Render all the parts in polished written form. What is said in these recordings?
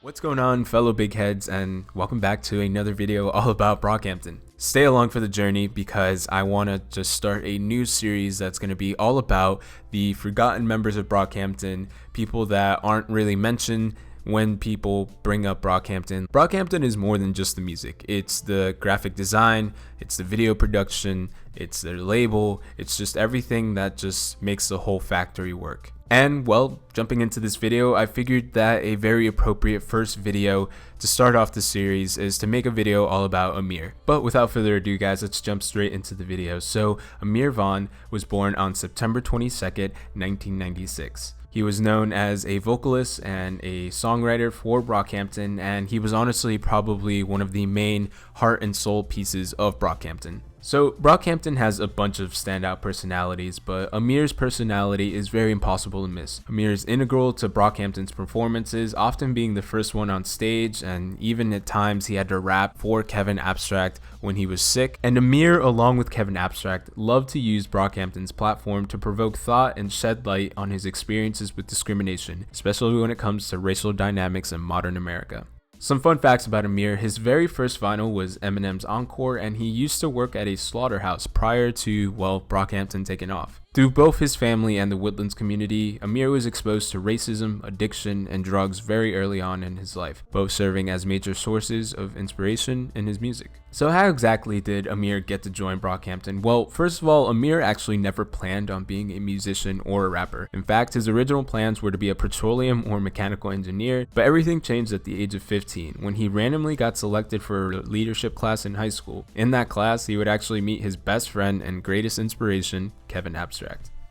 What's going on, fellow big heads, and welcome back to another video all about Brockhampton. Stay along for the journey because I want to just start a new series that's going to be all about the forgotten members of Brockhampton, people that aren't really mentioned when people bring up Brockhampton. Brockhampton is more than just the music. It's the graphic design, it's the video production, it's their label, it's just everything that just makes the whole factory work. And well, jumping into this video, I figured that a very appropriate first video to start off the series is to make a video all about Ameer. But without further ado, guys, let's jump straight into the video. So Ameer Vann was born on September 22nd, 1996. He was known as a vocalist and a songwriter for Brockhampton, and he was honestly probably one of the main heart and soul pieces of Brockhampton. So Brockhampton has a bunch of standout personalities, but Ameer's personality is very impossible to miss. Ameer is integral to Brockhampton's performances, often being the first one on stage, and even at times he had to rap for Kevin Abstract when he was sick. And Ameer, along with Kevin Abstract, loved to use Brockhampton's platform to provoke thought and shed light on his experiences with discrimination, especially when it comes to racial dynamics in modern America. Some fun facts about Ameer: his very first vinyl was Eminem's Encore, and he used to work at a slaughterhouse prior to, well, Brockhampton taking off. Through both his family and the Woodlands community, Ameer was exposed to racism, addiction, and drugs very early on in his life, both serving as major sources of inspiration in his music. So how exactly did Ameer get to join Brockhampton? Well, first of all, Ameer actually never planned on being a musician or a rapper. In fact, his original plans were to be a petroleum or mechanical engineer, but everything changed at the age of 15 when he randomly got selected for a leadership class in high school. In that class, he would actually meet his best friend and greatest inspiration, Kevin Abstract.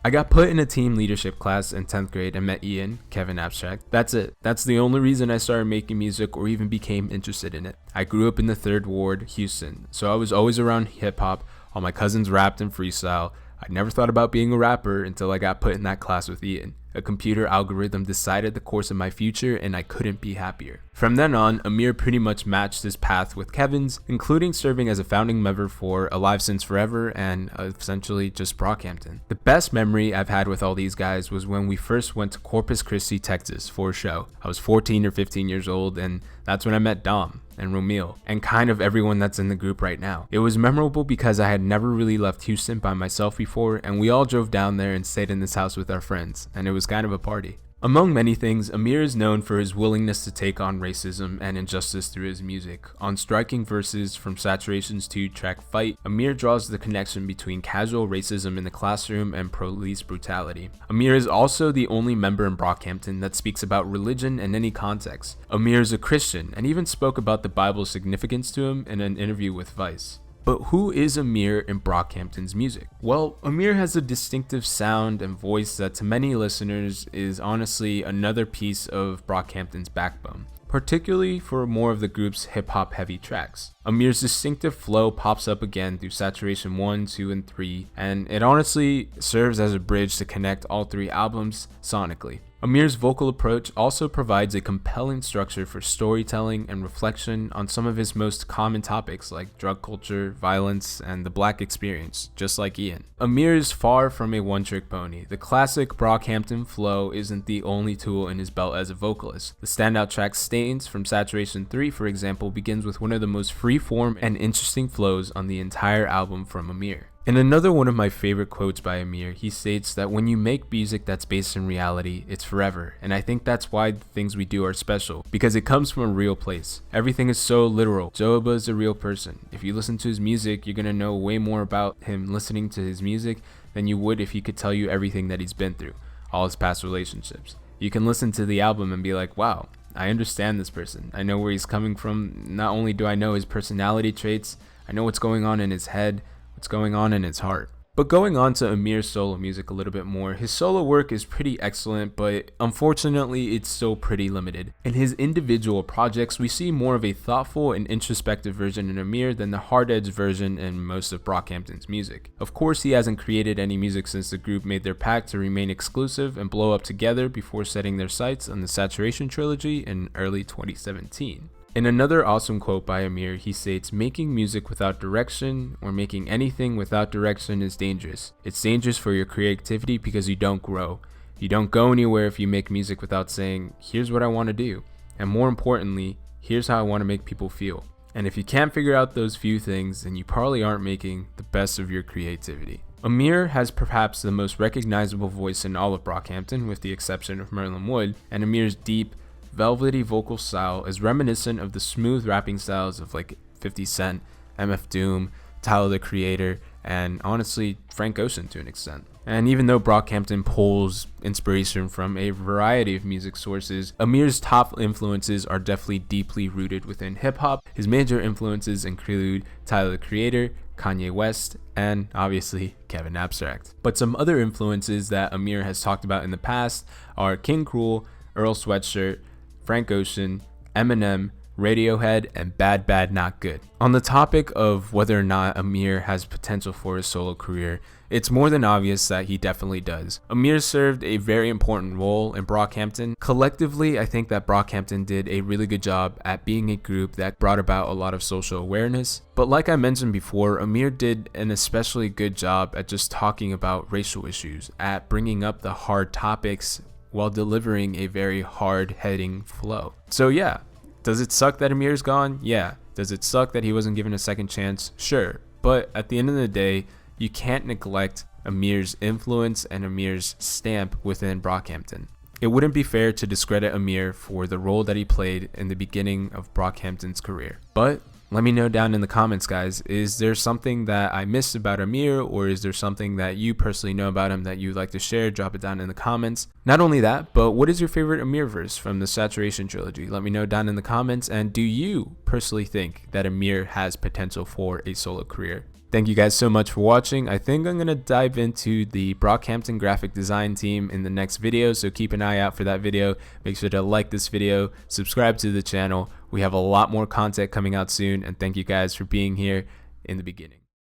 I got put in a team leadership class in 10th grade and met Ian, Kevin Abstract. That's it. That's the only reason I started making music or even became interested in it. I grew up in the 3rd Ward, Houston, so I was always around hip hop. All my cousins rapped and freestyle. I never thought about being a rapper until I got put in that class with Ian. A computer algorithm decided the course of my future, and I couldn't be happier. From then on, Ameer pretty much matched his path with Kevin's, including serving as a founding member for Alive Since Forever and essentially just Brockhampton. The best memory I've had with all these guys was when we first went to Corpus Christi, Texas for a show. I was 14 or 15 years old, and that's when I met Dom and Romeo and kind of everyone that's in the group right now. It was memorable because I had never really left Houston by myself before, and we all drove down there and stayed in this house with our friends, and it was kind of a party. Among many things, Ameer is known for his willingness to take on racism and injustice through his music. On striking verses from Saturation's 2-track Fight, Ameer draws the connection between casual racism in the classroom and police brutality. Ameer is also the only member in Brockhampton that speaks about religion in any context. Ameer is a Christian and even spoke about the Bible's significance to him in an interview with Vice. But who is Ameer in Brockhampton's music? Well, Ameer has a distinctive sound and voice that to many listeners is honestly another piece of Brockhampton's backbone, particularly for more of the group's hip-hop heavy tracks. Ameer's distinctive flow pops up again through Saturation 1, 2, and 3, and it honestly serves as a bridge to connect all 3 albums sonically. Ameer's vocal approach also provides a compelling structure for storytelling and reflection on some of his most common topics like drug culture, violence, and the black experience, just like Ian. Ameer is far from a one-trick pony. The classic Brockhampton flow isn't the only tool in his belt as a vocalist. The standout track Stains from Saturation 3, for example, begins with one of the most free-form and interesting flows on the entire album from Ameer. In another one of my favorite quotes by Ameer, he states that when you make music that's based in reality, it's forever. And I think that's why the things we do are special, because it comes from a real place. Everything is so literal. Joeba is a real person. If you listen to his music, you're gonna know way more about him listening to his music than you would if he could tell you everything that he's been through, all his past relationships. You can listen to the album and be like, wow, I understand this person. I know where he's coming from. Not only do I know his personality traits, I know what's going on in his head, what's going on in his heart. But going on to Ameer's solo music a little bit more, his solo work is pretty excellent, but unfortunately it's still pretty limited. In his individual projects, we see more of a thoughtful and introspective version in Ameer than the hard-edged version in most of Brockhampton's music. Of course, he hasn't created any music since the group made their pact to remain exclusive and blow up together before setting their sights on the Saturation trilogy in early 2017. In another awesome quote by Ameer, he states, "Making music without direction or making anything without direction is dangerous. It's dangerous for your creativity because you don't grow. You don't go anywhere if you make music without saying, here's what I want to do. And more importantly, here's how I want to make people feel. And if you can't figure out those few things, then you probably aren't making the best of your creativity. Ameer has perhaps the most recognizable voice in all of Brockhampton, with the exception of Merlin Wood, and Ameer's deep, velvety vocal style is reminiscent of the smooth rapping styles of like 50 Cent, MF Doom, Tyler the Creator, and honestly Frank Ocean to an extent. And even though Brockhampton pulls inspiration from a variety of music sources, Ameer's top influences are definitely deeply rooted within hip-hop. His major influences include Tyler the Creator, Kanye West, and obviously Kevin Abstract. But some other influences that Ameer has talked about in the past are King Krule, Earl Sweatshirt, Frank Ocean, Eminem, Radiohead, and Bad Bad Not Good. On the topic of whether or not Ameer has potential for a solo career, it's more than obvious that he definitely does. Ameer served a very important role in Brockhampton. Collectively, I think that Brockhampton did a really good job at being a group that brought about a lot of social awareness. But like I mentioned before, Ameer did an especially good job at just talking about racial issues, at bringing up the hard topics while delivering a very hard-hitting flow. So yeah, does it suck that Ameer's gone? Yeah. Does it suck that he wasn't given a second chance? Sure. But at the end of the day, you can't neglect Ameer's influence and Ameer's stamp within Brockhampton. It wouldn't be fair to discredit Ameer for the role that he played in the beginning of Brockhampton's career. But let me know down in the comments, guys, is there something that I missed about Ameer, or is there something that you personally know about him that you'd like to share? Drop it down in the comments. Not only that, but what is your favorite Ameer verse from the Saturation trilogy? Let me know down in the comments. And do you personally think that Ameer has potential for a solo career? Thank you guys so much for watching. I think I'm going to dive into the Brockhampton graphic design team in the next video, so keep an eye out for that video. Make sure to like this video, subscribe to the channel. We have a lot more content coming out soon, and thank you guys for being here in the beginning.